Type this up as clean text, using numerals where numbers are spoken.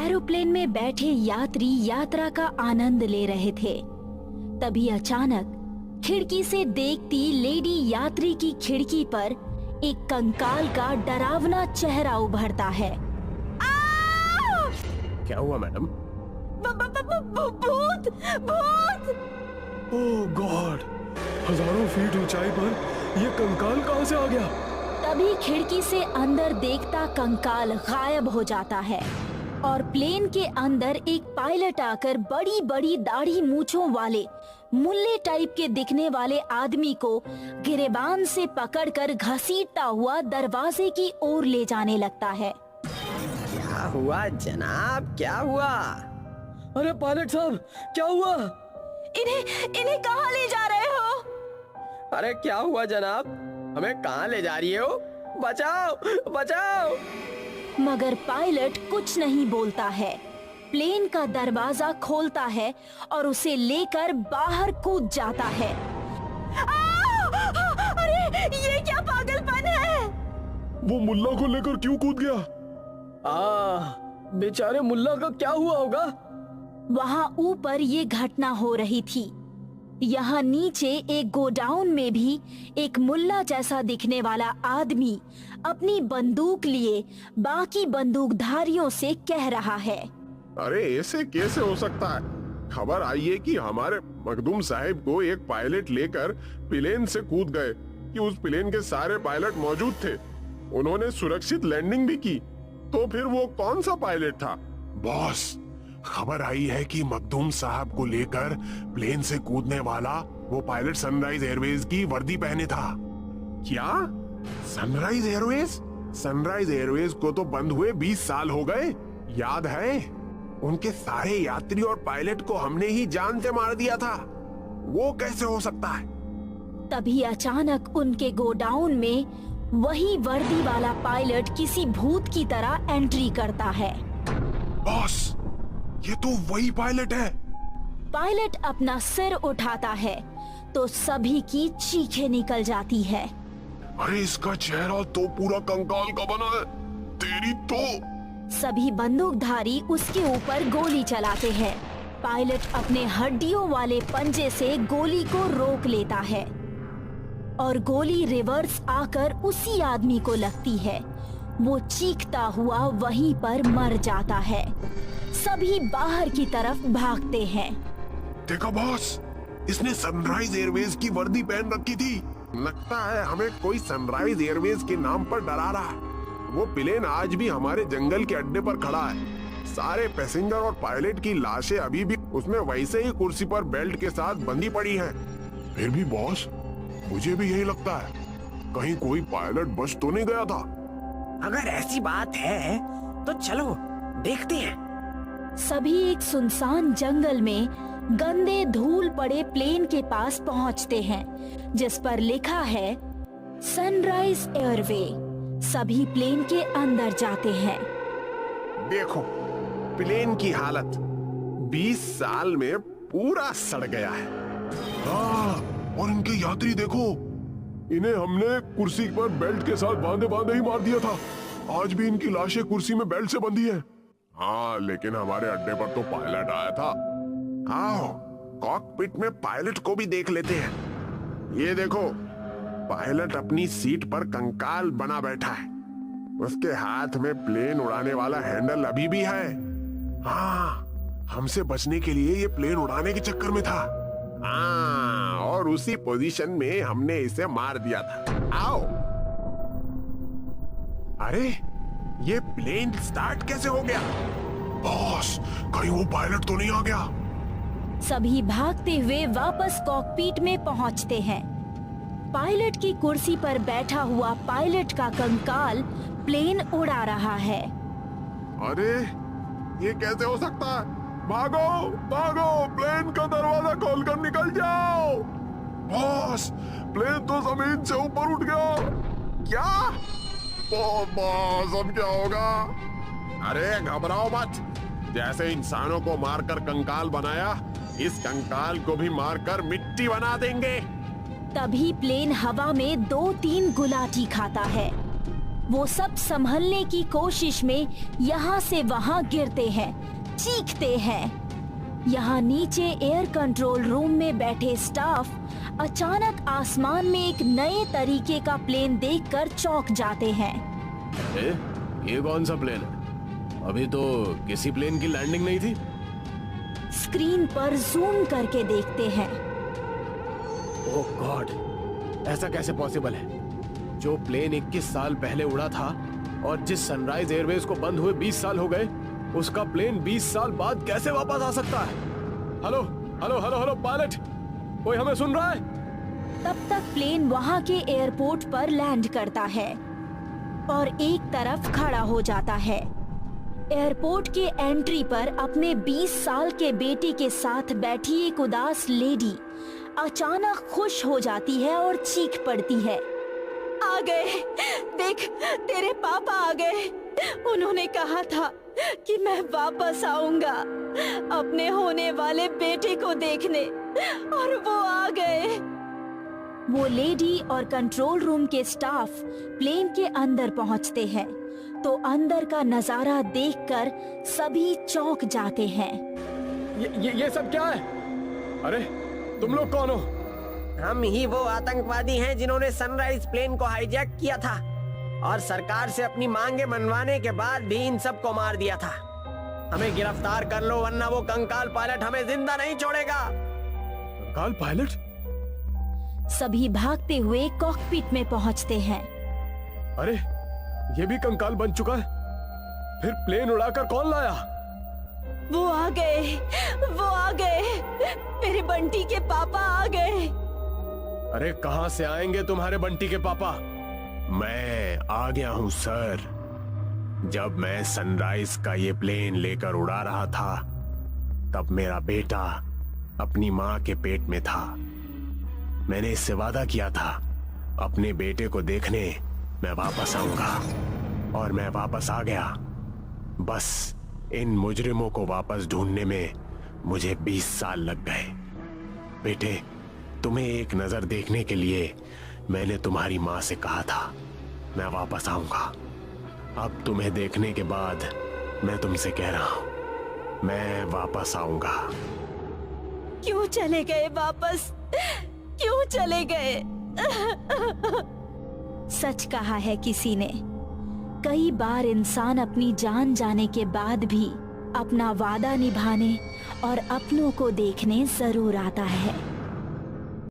Aeroplane में बैठे यात्री यात्रा का आनंद ले रहे थे। तभी अचानक खिड़की से देखती लेडी यात्री की खिड़की पर एक कंकाल का डरावना चेहरा उभरता है। क्या हुआ मैडम? भूत! भूत! ओह गॉड! हजारों फीट ऊंचाई पर ये कंकाल कहां से आ गया? तभी खिड़की से अंदर देखता कंकाल गायब हो जाता है और प्लेन के अंदर एक पायलट आकर बड़ी बड़ी दाढ़ी मूंछों वाले मुल्ले टाइप के दिखने वाले आदमी को गिरेबान से पकड़कर घसीटता हुआ दरवाजे की ओर ले जाने लगता है। क्या हुआ जनाब, क्या हुआ? अरे पायलट साहब, क्या हुआ? इन्हें कहाँ ले जा रहे हो? अरे क्या हुआ जनाब, हमें कहाँ ले जा रही हो? बचाओ बचाओ! मगर पायलट कुछ नहीं बोलता है। प्लेन का दरवाजा खोलता है और उसे लेकर बाहर कूद जाता है। अरे ये क्या पागलपन है? वो मुल्ला को लेकर क्यों कूद गया? बेचारे मुल्ला का क्या हुआ होगा? वहाँ ऊपर ये घटना हो रही थी। यहाँ नीचे एक गोडाउन में भी एक मुल्ला जैसा दिखने वाला आदमी अपनी बंदूक लिए बाकी बंदूकधारियों से कह रहा है, अरे ऐसे कैसे हो सकता है? खबर आई है कि हमारे मखदूम साहब को एक पायलट लेकर प्लेन से कूद गए कि उस प्लेन के सारे पायलट मौजूद थे। उन्होंने सुरक्षित लैंडिंग भी की। तो फिर वो कौन सा पायलट था? बॉस, खबर आई है कि मखदूम साहब को लेकर प्लेन से कूदने वाला वो पायलट सनराइज एयरवेज की वर्दी पहने था। क्या? Sunrise Airways? सनराइज एयरवेज को तो बंद हुए 20 साल हो गए, याद है? उनके सारे यात्री और पायलट को हमने ही जान से मार दिया था। वो कैसे हो सकता है? तभी अचानक उनके गोडाउन में वही वर्दी वाला पायलट किसी भूत की तरह एंट्री करता है। बॉस, ये तो वही पायलट है। पायलट अपना सिर उठाता है तो सभी की चीखें निकल जाती है। अरे इसका चेहरा तो पूरा कंकाल का बना है। तेरी तो। सभी बंदूकधारी उसके ऊपर गोली चलाते हैं। पायलट अपने हड्डियों वाले पंजे से गोली को रोक लेता है और गोली रिवर्स आकर उसी आदमी को लगती है। वो चीखता हुआ वहीं पर मर जाता है। सभी बाहर की तरफ भागते हैं। देखा बॉस, इसने सनराइज एयरवेज की वर्दी पहन रखी थी। लगता है हमें कोई सनराइज एयरवेज के नाम पर डरा रहा है। वो प्लेन आज भी हमारे जंगल के अड्डे पर खड़ा है। सारे पैसेंजर और पायलट की लाशें अभी भी उसमें वैसे ही कुर्सी पर बेल्ट के साथ बंधी पड़ी हैं। फिर भी बॉस, मुझे भी यही लगता है, कहीं कोई पायलट बच तो नहीं गया था। अगर ऐसी बात है तो चलो देखते हैं। सभी एक सुनसान जंगल में गंदे धूल पड़े प्लेन के पास पहुंचते हैं जिस पर लिखा है सनराइज एयरवे। सभी प्लेन के अंदर जाते हैं। देखो प्लेन की हालत 20 साल में पूरा सड़ गया है। हाँ, और इनके यात्री देखो, इन्हें हमने कुर्सी पर बेल्ट के साथ बांधे बांधे ही मार दिया था। आज भी इनकी लाशें कुर्सी में बेल्ट से बंधी हैं। हाँ, लेकिन हमारे अड्डे पर तो पायलट आया था। आओ कॉकपिट में पायलट को भी देख लेते हैं। ये देखो, पायलट अपनी सीट पर कंकाल बना बैठा है। उसके हाथ में प्लेन उड़ाने वाला हैंडल अभी भी है। हाँ, हमसे बचने के लिए ये प्लेन उड़ाने के चक्कर में था। हाँ, और उसी पोजीशन में हमने इसे मार दिया था। आओ। अरे ये प्लेन स्टार्ट कैसे हो गया? बॉस, कहीं वो पायलट तो नहीं आ गया? सभी भागते हुए वापस कॉकपिट में पहुंचते हैं। पायलट की कुर्सी पर बैठा हुआ पायलट का कंकाल प्लेन उड़ा रहा है। अरे ये कैसे हो सकता है? भागो भागो, प्लेन का दरवाजा खोलकर निकल जाओ। बॉस, प्लेन तो जमीन से ऊपर उठ गया। क्या? ओ बॉस, अब क्या होगा? अरे घबराओ मत। जैसे इंसानों को मारकर कंकाल बनाया, इस कंकाल को भी मारकर मिट्टी बना देंगे। तभी प्लेन हवा में 2-3 गुलाटी खाता है। वो सब संभलने की कोशिश में यहाँ से वहाँ गिरते हैं, चीखते हैं। यहाँ नीचे एयर कंट्रोल रूम में बैठे स्टाफ अचानक आसमान में एक नए तरीके का प्लेन देखकर चौंक जाते हैं। ये कौन सा प्लेन है? अभी तो किसी प्लेन की लैंडिंग नहीं थी। स्क्रीन पर जूम करके देखते हैं। ओह गॉड, ऐसा कैसे पॉसिबल है? जो प्लेन 21 साल पहले उड़ा था और जिस सनराइज एयरवेज को बंद हुए 20 साल हो गए, उसका प्लेन 20 साल बाद कैसे वापस आ सकता है? Hello hello hello hello pilot, कोई हमें सुन रहा है? तब तक प्लेन वहाँ के एयरपोर्ट पर लैंड करता है और एक तरफ खड़ा हो जाता है। एयरपोर्ट के एंट्री पर अपने 20 साल के बेटे के साथ बैठी एक उदास लेडी अचानक खुश हो जाती है और चीख पड़ती है, आ गए, देख तेरे पापा आ गए। उन्होंने कहा था कि मैं वापस आऊंगा अपने होने वाले बेटे को देखने, और वो आ गए। वो लेडी और कंट्रोल रूम के स्टाफ प्लेन के अंदर पहुंचते हैं तो अंदर का नजारा देखकर सभी चौंक जाते हैं। ये सब क्या है? अरे तुम लोग कौन हो? हम ही वो आतंकवादी हैं जिन्होंने सनराइज प्लेन को हाईजैक किया था और सरकार से अपनी मांगे मनवाने के बाद भी इन सबको मार दिया था। हमें गिरफ्तार कर लो वरना वो कंकाल पायलट हमें जिंदा नहीं छोड़ेगा। कंकाल पायलट? सभी भागते हुए कॉकपिट में पहुंचते हैं। अरे ये भी कंकाल बन चुका है। फिर प्लेन उड़ाकर कौन लाया? वो आ गए, मेरे बंटी के पापा आ गए। अरे कहां से आएंगे तुम्हारे बंटी के पापा? मैं आ गया हूं सर। जब मैं सनराइज का ये प्लेन लेकर उड़ा रहा था तब मेरा बेटा अपनी माँ के पेट में था। मैंने इससे वादा किया था अपने बेटे को देखने मैं वापस आऊंगा और मैं वापस आ गया। बस इन मुजरिमों को वापस ढूंढने में मुझे 20 साल लग गए। बेटे, तुम्हें एक नजर देखने के लिए मैंने तुम्हारी माँ से कहा था मैं वापस आऊंगा। अब तुम्हें देखने के बाद मैं तुमसे कह रहा हूं मैं वापस आऊंगा। क्यों चले गए वापस? क्यों चले गए? सच कहा है किसी ने, कई बार इंसान अपनी जान जाने के बाद भी अपना वादा निभाने और अपनों को देखने जरूर आता है।